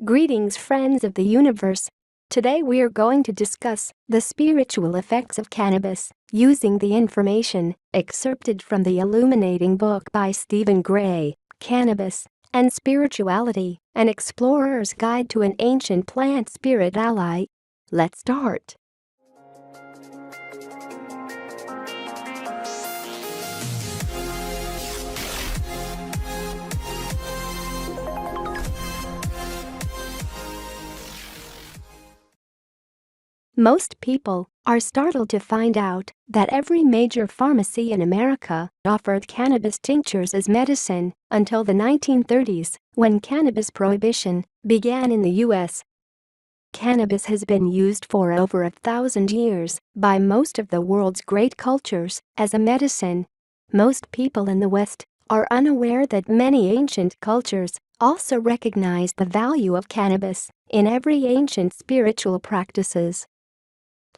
Greetings, friends of the universe. Today we are going to discuss the spiritual effects of cannabis using the information excerpted from the illuminating book by Stephen Gray, Cannabis and Spirituality, an explorer's guide to an ancient plant spirit ally. Let's start. Most people are startled to find out that every major pharmacy in America offered cannabis tinctures as medicine until the 1930s, when cannabis prohibition began in the U.S. Cannabis has been used for over 1,000 years by most of the world's great cultures as a medicine. Most people in the West are unaware that many ancient cultures also recognized the value of cannabis in every ancient spiritual practices.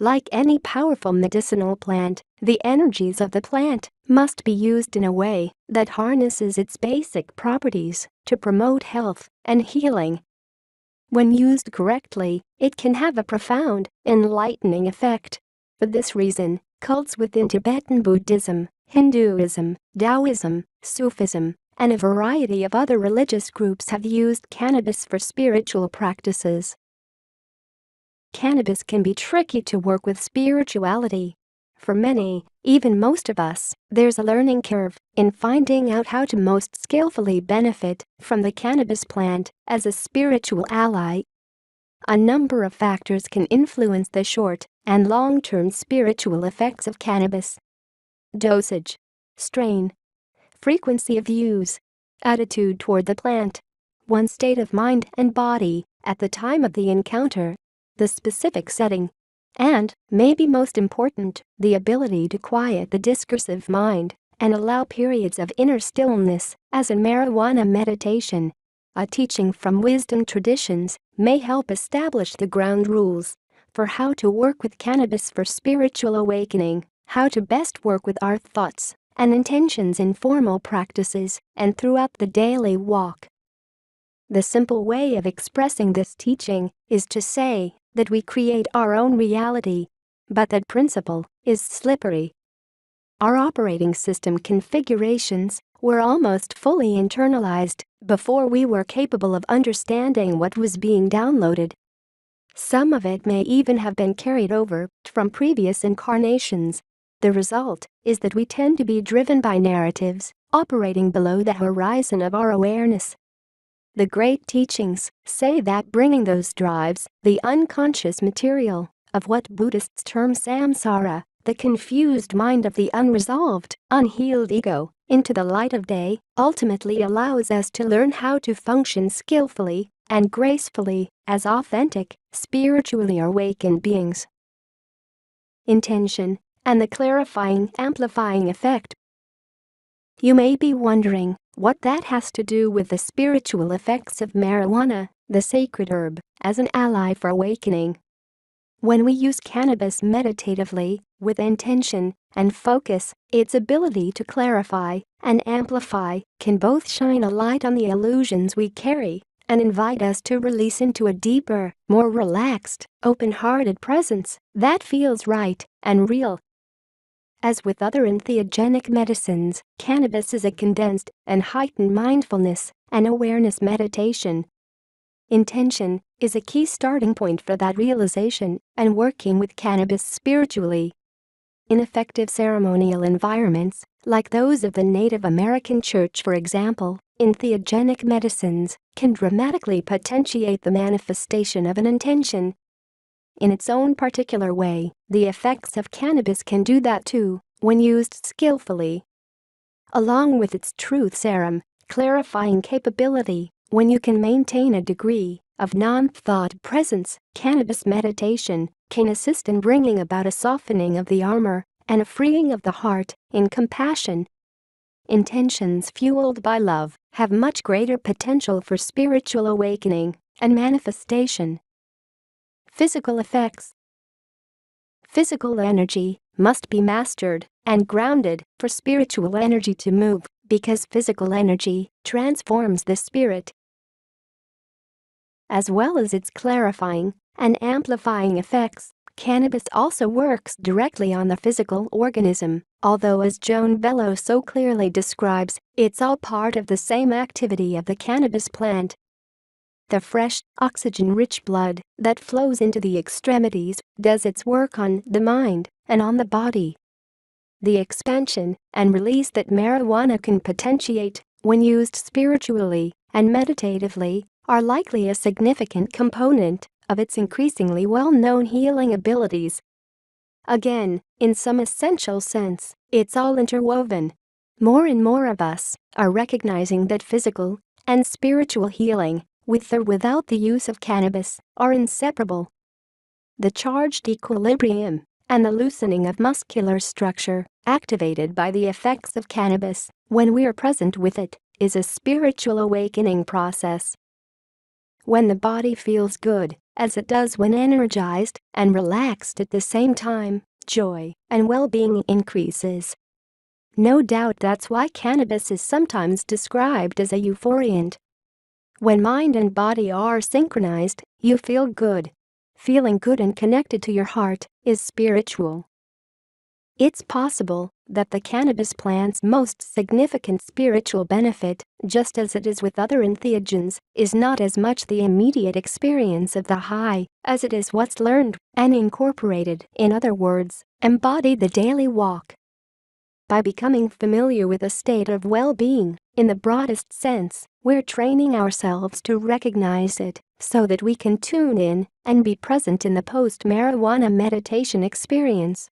Like any powerful medicinal plant, the energies of the plant must be used in a way that harnesses its basic properties to promote health and healing. When used correctly, it can have a profound, enlightening effect. For this reason, cults within Tibetan Buddhism, Hinduism, Taoism, Sufism, and a variety of other religious groups have used cannabis for spiritual practices. Cannabis can be tricky to work with spirituality. For many, even most of us, there's a learning curve in finding out how to most skillfully benefit from the cannabis plant as a spiritual ally. A number of factors can influence the short and long-term spiritual effects of cannabis. Dosage, strain, frequency of use, attitude toward the plant, one's state of mind and body at the time of the encounter, the specific setting, and, maybe most important, the ability to quiet the discursive mind and allow periods of inner stillness, as in marijuana meditation. A teaching from wisdom traditions may help establish the ground rules for how to work with cannabis for spiritual awakening, how to best work with our thoughts and intentions in formal practices and throughout the daily walk. The simple way of expressing this teaching is to say that we create our own reality, but that principle is slippery. Our operating system configurations were almost fully internalized before we were capable of understanding what was being downloaded. Some of it may even have been carried over from previous incarnations. The result is that we tend to be driven by narratives operating below the horizon of our awareness. The great teachings say that bringing those drives, the unconscious material of what Buddhists term samsara, the confused mind of the unresolved, unhealed ego, into the light of day, ultimately allows us to learn how to function skillfully and gracefully as authentic, spiritually awakened beings. Intention and the clarifying, amplifying effect. You may be wondering what that has to do with the spiritual effects of marijuana, the sacred herb, as an ally for awakening. When we use cannabis meditatively, with intention and focus, its ability to clarify and amplify can both shine a light on the illusions we carry and invite us to release into a deeper, more relaxed, open-hearted presence that feels right and real. As with other entheogenic medicines, cannabis is a condensed and heightened mindfulness and awareness meditation. Intention is a key starting point for that realization and working with cannabis spiritually. In effective ceremonial environments, like those of the Native American Church for example, entheogenic medicines can dramatically potentiate the manifestation of an intention. In its own particular way, the effects of cannabis can do that too, when used skillfully. Along with its truth serum, clarifying capability, when you can maintain a degree of non-thought presence, cannabis meditation can assist in bringing about a softening of the armor and a freeing of the heart in compassion. Intentions fueled by love have much greater potential for spiritual awakening and manifestation. Physical effects. Physical energy must be mastered and grounded for spiritual energy to move, because physical energy transforms the spirit. as well as its clarifying and amplifying effects. Cannabis also works directly on the physical organism, although as Joan Bello so clearly describes, it's all part of the same activity of the cannabis plant. The fresh, oxygen-rich blood that flows into the extremities does its work on the mind and on the body. The expansion and release that marijuana can potentiate, when used spiritually and meditatively, are likely a significant component of its increasingly well-known healing abilities. Again, in some essential sense, it's all interwoven. More and more of us are recognizing that physical and spiritual healing, with or without the use of cannabis, are inseparable. The charged equilibrium and the loosening of muscular structure, activated by the effects of cannabis, when we are present with it, is a spiritual awakening process. When the body feels good, as it does when energized and relaxed at the same time, joy and well-being increases. No doubt that's why cannabis is sometimes described as a euphoriant. When mind and body are synchronized, you feel good. Feeling good and connected to your heart is spiritual. It's possible that the cannabis plant's most significant spiritual benefit, just as it is with other entheogens, is not as much the immediate experience of the high as it is what's learned and incorporated, in other words, embodied the daily walk. By becoming familiar with a state of well-being, in the broadest sense, we're training ourselves to recognize it so that we can tune in and be present in the post-marijuana meditation experience.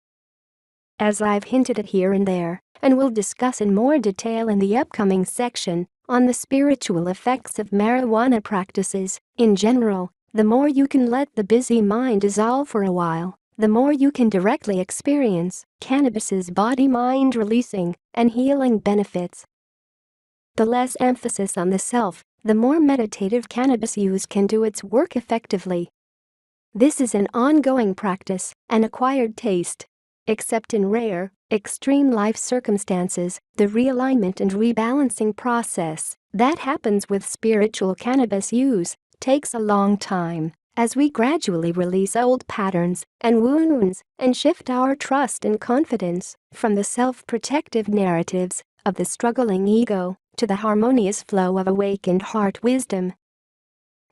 As I've hinted at here and there, and will discuss in more detail in the upcoming section on the spiritual effects of marijuana practices, in general, the more you can let the busy mind dissolve for a while, the more you can directly experience cannabis's body-mind releasing and healing benefits. The less emphasis on the self, the more meditative cannabis use can do its work effectively. This is an ongoing practice, an acquired taste. Except in rare, extreme life circumstances, the realignment and rebalancing process that happens with spiritual cannabis use takes a long time, as we gradually release old patterns and wounds and shift our trust and confidence from the self-protective narratives of the struggling ego to the harmonious flow of awakened heart wisdom.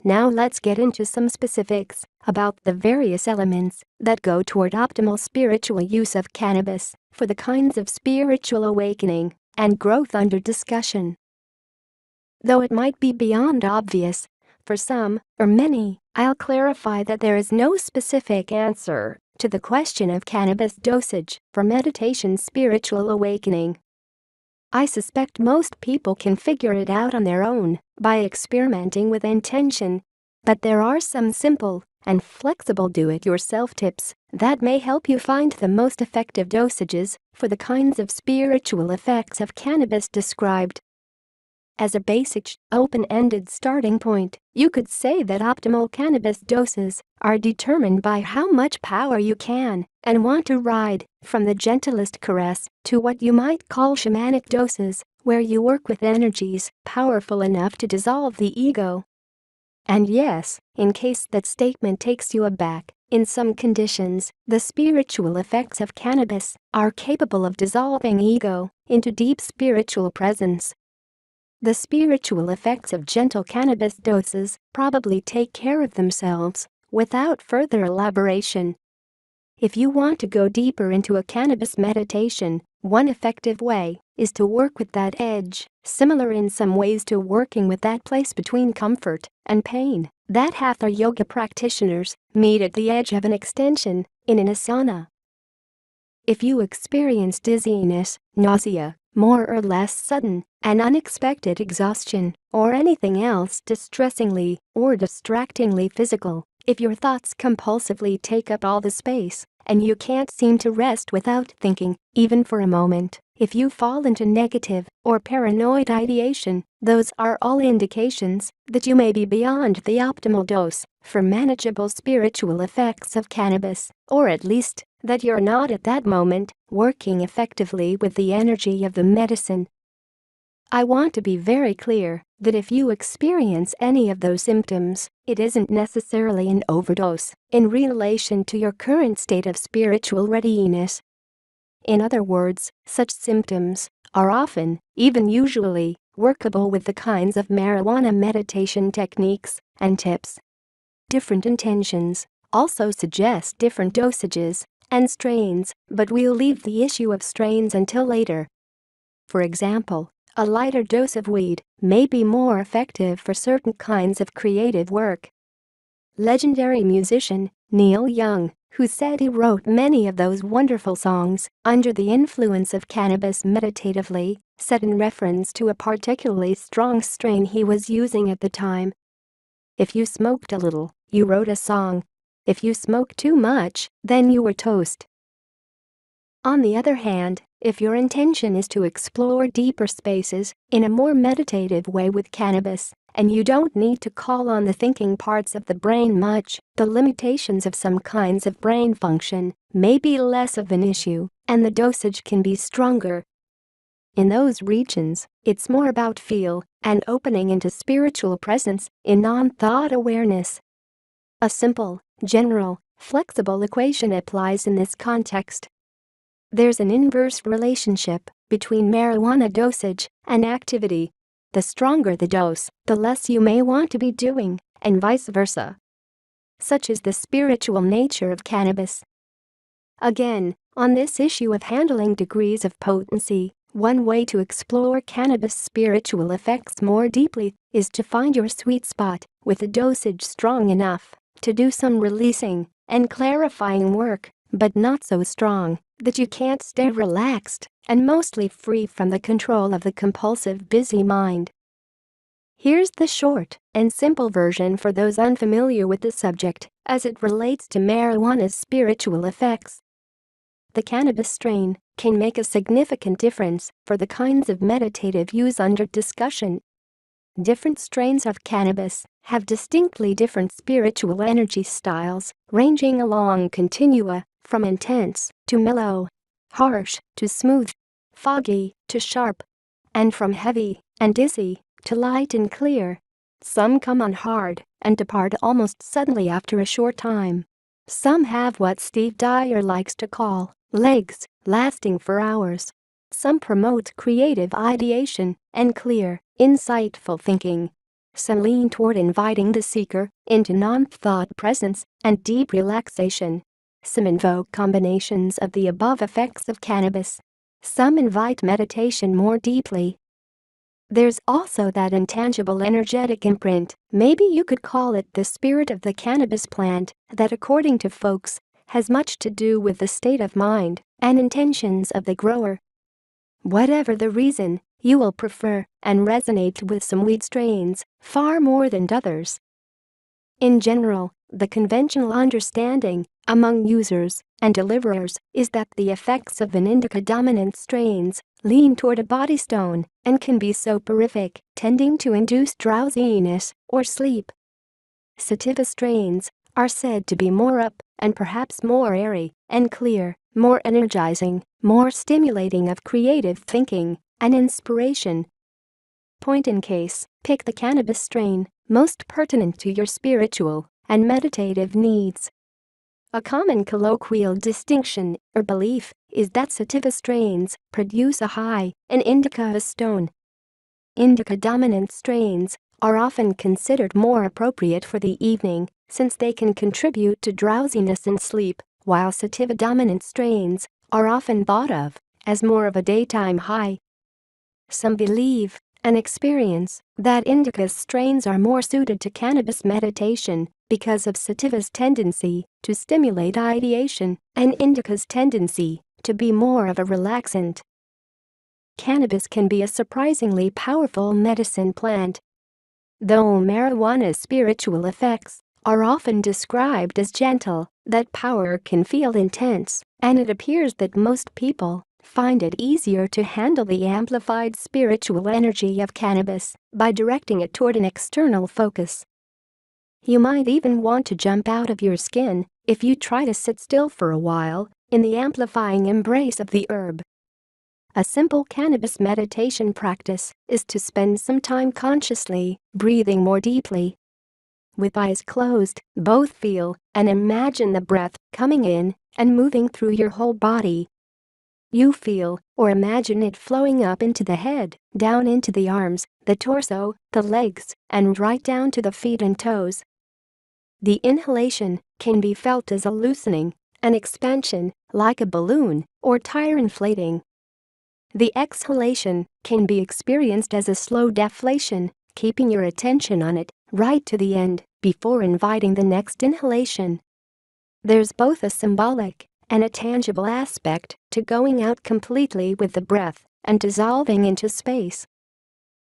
Now let's get into some specifics about the various elements that go toward optimal spiritual use of cannabis for the kinds of spiritual awakening and growth under discussion. Though it might be beyond obvious for some or many, I'll clarify that there is no specific answer to the question of cannabis dosage for meditation spiritual awakening. I suspect most people can figure it out on their own by experimenting with intention, but there are some simple and flexible do-it-yourself tips that may help you find the most effective dosages for the kinds of spiritual effects of cannabis described. As a basic, open-ended starting point, you could say that optimal cannabis doses are determined by how much power you can and want to ride, from the gentlest caress to what you might call shamanic doses, where you work with energies powerful enough to dissolve the ego. And yes, in case that statement takes you aback, in some conditions, the spiritual effects of cannabis are capable of dissolving ego into deep spiritual presence. The spiritual effects of gentle cannabis doses probably take care of themselves without further elaboration. If you want to go deeper into a cannabis meditation, one effective way is to work with that edge, similar in some ways to working with that place between comfort and pain that hatha yoga practitioners meet at the edge of an extension in an asana. If you experience dizziness, nausea, more or less sudden and unexpected exhaustion, or anything else distressingly or distractingly physical, if your thoughts compulsively take up all the space and you can't seem to rest without thinking, even for a moment, if you fall into negative or paranoid ideation, those are all indications that you may be beyond the optimal dose for manageable spiritual effects of cannabis, or at least that you're not at that moment working effectively with the energy of the medicine. I want to be very clear that if you experience any of those symptoms, it isn't necessarily an overdose in relation to your current state of spiritual readiness. In other words, such symptoms are often, even usually, workable with the kinds of marijuana meditation techniques and tips. Different intentions also suggest different dosages and strains, but we'll leave the issue of strains until later. For example, a lighter dose of weed may be more effective for certain kinds of creative work. Legendary musician Neil Young, who said he wrote many of those wonderful songs under the influence of cannabis meditatively, said in reference to a particularly strong strain he was using at the time, "If you smoked a little, you wrote a song. If you smoked too much, then you were toast." On the other hand, if your intention is to explore deeper spaces in a more meditative way with cannabis, and you don't need to call on the thinking parts of the brain much, the limitations of some kinds of brain function may be less of an issue, and the dosage can be stronger. In those regions, it's more about feel and opening into spiritual presence in non-thought awareness. A simple, general, flexible equation applies in this context. There's an inverse relationship between marijuana dosage and activity. The stronger the dose, the less you may want to be doing, and vice versa. Such is the spiritual nature of cannabis. Again, on this issue of handling degrees of potency, one way to explore cannabis' spiritual effects more deeply is to find your sweet spot with a dosage strong enough to do some releasing and clarifying work, but not so strong that you can't stay relaxed and mostly free from the control of the compulsive busy mind. Here's the short and simple version for those unfamiliar with the subject as it relates to marijuana's spiritual effects. The cannabis strain can make a significant difference for the kinds of meditative use under discussion. Different strains of cannabis have distinctly different spiritual energy styles, ranging along continua from intense to mellow, harsh to smooth, foggy to sharp, and from heavy and dizzy to light and clear. Some come on hard and depart almost suddenly after a short time. Some have what Steve Dyer likes to call legs, lasting for hours. Some promote creative ideation and clear, insightful thinking. Some lean toward inviting the seeker into non-thought presence and deep relaxation. Some invoke combinations of the above effects of cannabis. Some invite meditation more deeply. There's also that intangible energetic imprint, maybe you could call it the spirit of the cannabis plant, that according to folks, has much to do with the state of mind and intentions of the grower. Whatever the reason, you will prefer and resonate with some weed strains far more than others. In general, the conventional understanding among users and deliverers is that the effects of an indica-dominant strains lean toward a body stone and can be soporific, tending to induce drowsiness or sleep. Sativa strains are said to be more up and perhaps more airy and clear, more energizing, more stimulating of creative thinking and inspiration. Point in case, pick the cannabis strain most pertinent to your spiritual and meditative needs. A common colloquial distinction or belief is that sativa strains produce a high and indica a stone. Indica-dominant strains are often considered more appropriate for the evening since they can contribute to drowsiness and sleep, while sativa-dominant strains are often thought of as more of a daytime high. Some believe and experience that indica strains are more suited to cannabis meditation because of sativa's tendency to stimulate ideation and indica's tendency to be more of a relaxant. Cannabis can be a surprisingly powerful medicine plant. Though marijuana's spiritual effects are often described as gentle, that power can feel intense, and it appears that most people find it easier to handle the amplified spiritual energy of cannabis by directing it toward an external focus. You might even want to jump out of your skin if you try to sit still for a while in the amplifying embrace of the herb. A simple cannabis meditation practice is to spend some time consciously breathing more deeply. With eyes closed, both feel and imagine the breath coming in and moving through your whole body. You feel or imagine it flowing up into the head, down into the arms, the torso, the legs, and right down to the feet and toes. The inhalation can be felt as a loosening, an expansion, like a balloon or tire inflating. The exhalation can be experienced as a slow deflation, keeping your attention on it right to the end before inviting the next inhalation. There's both a symbolic and a tangible aspect to going out completely with the breath and dissolving into space.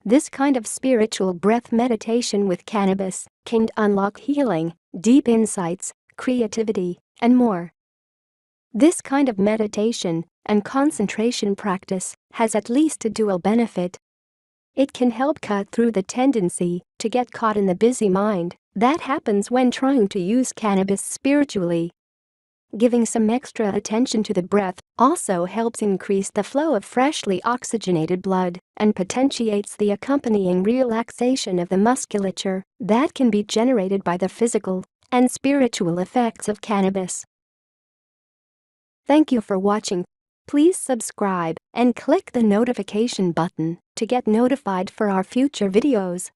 This kind of spiritual breath meditation with cannabis can unlock healing, deep insights, creativity, and more. This kind of meditation and concentration practice has at least a dual benefit. It can help cut through the tendency to get caught in the busy mind that happens when trying to use cannabis spiritually. Giving some extra attention to the breath also helps increase the flow of freshly oxygenated blood and potentiates the accompanying relaxation of the musculature that can be generated by the physical and spiritual effects of cannabis. Thank you for watching. Please subscribe and click the notification button to get notified for our future videos.